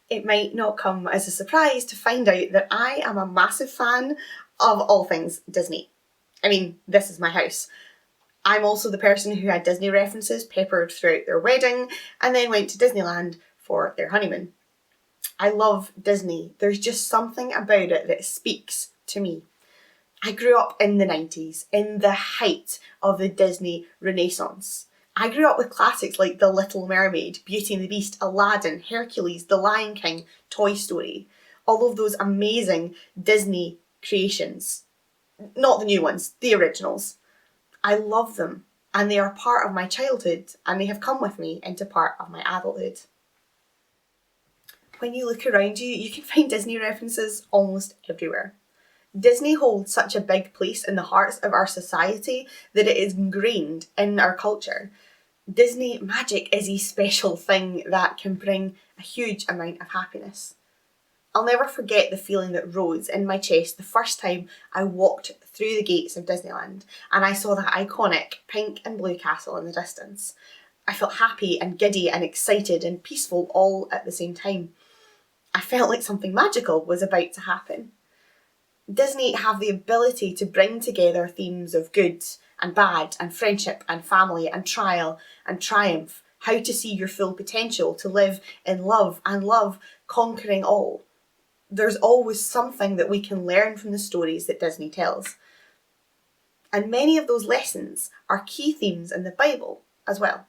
It might not come as a surprise to find out that I am a massive fan of all things Disney. I mean, this is my house. I'm also the person who had Disney references peppered throughout their wedding and then went to Disneyland for their honeymoon. I love Disney. There's just something about it that speaks to me. I grew up in the 90s, in the height of the Disney Renaissance. I grew up with classics like The Little Mermaid, Beauty and the Beast, Aladdin, Hercules, The Lion King, Toy Story. All of those amazing Disney creations. Not the new ones, the originals. I love them, and they are part of my childhood, and they have come with me into part of my adulthood. When you look around you, you can find Disney references almost everywhere. Disney holds such a big place in the hearts of our society that it is ingrained in our culture. Disney magic is a special thing that can bring a huge amount of happiness. I'll never forget the feeling that rose in my chest the first time I walked through the gates of Disneyland and I saw that iconic pink and blue castle in the distance. I felt happy and giddy and excited and peaceful all at the same time. I felt like something magical was about to happen. Disney have the ability to bring together themes of good and bad and friendship and family and trial and triumph, how to see your full potential, to live in love and love conquering all. There's always something that we can learn from the stories that Disney tells. And many of those lessons are key themes in the Bible as well.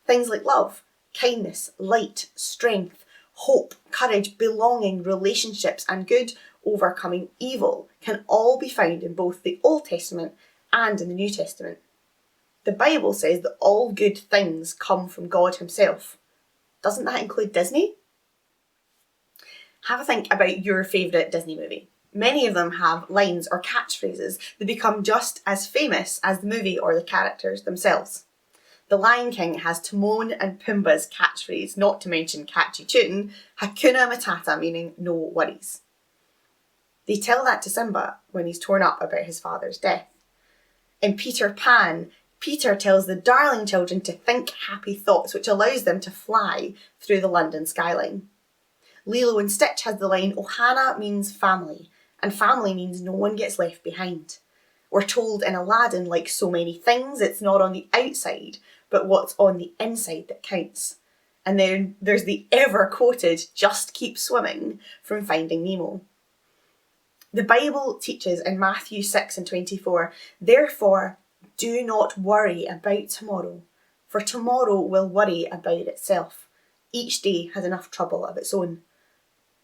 Things like love, kindness, light, strength, hope, courage, belonging, relationships, and good overcoming evil can all be found in both the Old Testament and in the New Testament. The Bible says that all good things come from God himself. Doesn't that include Disney? Have a think about your favourite Disney movie. Many of them have lines or catchphrases that become just as famous as the movie or the characters themselves. The Lion King has Timon and Pumbaa's catchphrase, not to mention catchy tune, Hakuna Matata, meaning no worries. They tell that to Simba when he's torn up about his father's death. In Peter Pan, Peter tells the darling children to think happy thoughts, which allows them to fly through the London skyline. Lilo and Stitch has the line, Ohana means family, and family means no one gets left behind. We're told in Aladdin, like so many things, it's not on the outside, but what's on the inside that counts. And then there's the ever-quoted, just keep swimming from Finding Nemo. The Bible teaches in Matthew 6:24, therefore, do not worry about tomorrow, for tomorrow will worry about itself. Each day has enough trouble of its own.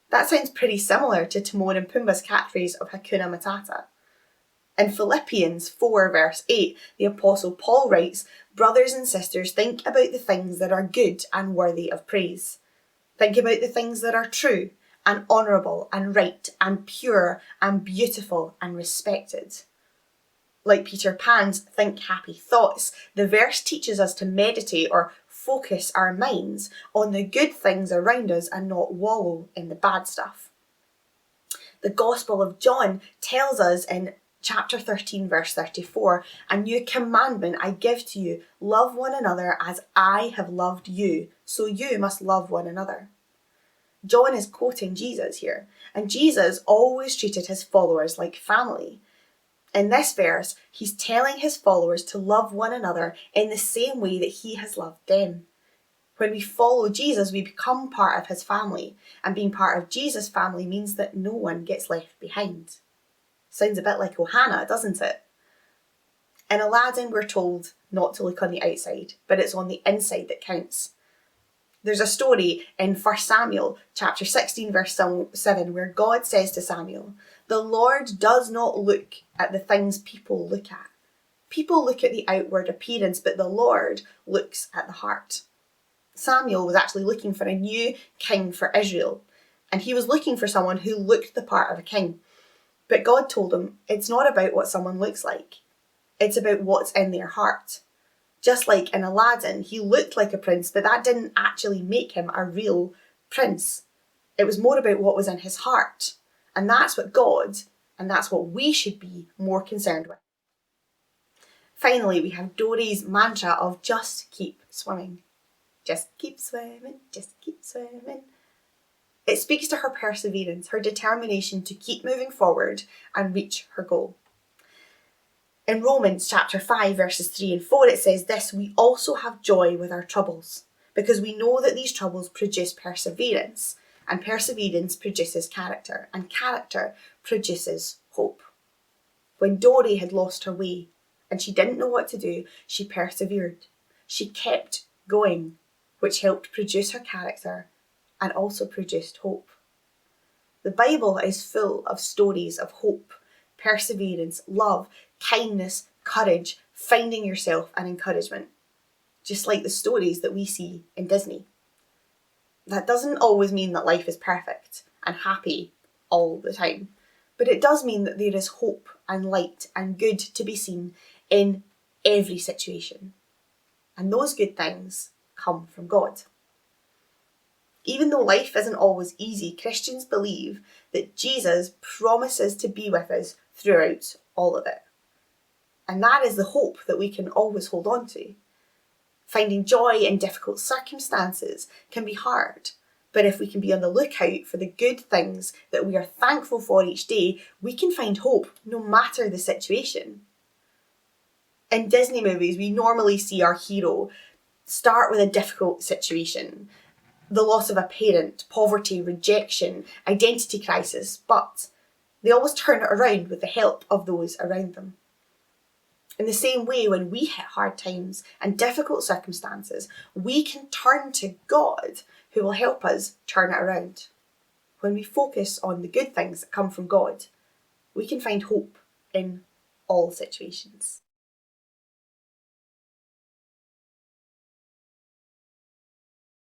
That sounds pretty similar to Timon and Pumbaa's catchphrase of Hakuna Matata. In Philippians 4 verse 8, the Apostle Paul writes, brothers and sisters, think about the things that are good and worthy of praise. Think about the things that are true and honourable and right and pure and beautiful and respected. Like Peter Pan's think happy thoughts, the verse teaches us to meditate or focus our minds on the good things around us and not wallow in the bad stuff. The Gospel of John tells us in chapter 13 verse 34, a new commandment I give to you, love one another as I have loved you, so you must love one another. John is quoting Jesus here, and Jesus always treated his followers like family. In this verse, he's telling his followers to love one another in the same way that he has loved them. When we follow Jesus, we become part of his family, and being part of Jesus' family means that no one gets left behind. Sounds a bit like Ohana, doesn't it? In Aladdin, we're told not to look on the outside, but it's on the inside that counts. There's a story in 1 Samuel chapter 16 verse 7 where God says to Samuel, the Lord does not look at the things people look at. People look at the outward appearance, but the Lord looks at the heart. Samuel was actually looking for a new king for Israel, and he was looking for someone who looked the part of a king. But God told him, it's not about what someone looks like. It's about what's in their heart. Just like in Aladdin, he looked like a prince, but that didn't actually make him a real prince. It was more about what was in his heart. And that's what God, and that's what we should be more concerned with. Finally, we have Dory's mantra of just keep swimming. Just keep swimming, just keep swimming. It speaks to her perseverance, her determination to keep moving forward and reach her goal. In Romans chapter 5 verses 3 and 4 it says this, we also have joy with our troubles, because we know that these troubles produce perseverance, and perseverance produces character, and character produces hope. When Dory had lost her way and she didn't know what to do, she persevered. She kept going, which helped produce her character and also produced hope. The Bible is full of stories of hope, perseverance, love, kindness, courage, finding yourself and encouragement, just like the stories that we see in Disney. That doesn't always mean that life is perfect and happy all the time, but it does mean that there is hope and light and good to be seen in every situation. And those good things come from God. Even though life isn't always easy, Christians believe that Jesus promises to be with us throughout all of it. And that is the hope that we can always hold on to. Finding joy in difficult circumstances can be hard, but if we can be on the lookout for the good things that we are thankful for each day, we can find hope no matter the situation. In Disney movies, we normally see our hero start with a difficult situation, the loss of a parent, poverty, rejection, identity crisis, but they always turn it around with the help of those around them. In the same way, when we hit hard times and difficult circumstances, we can turn to God, who will help us turn it around. When we focus on the good things that come from God, we can find hope in all situations.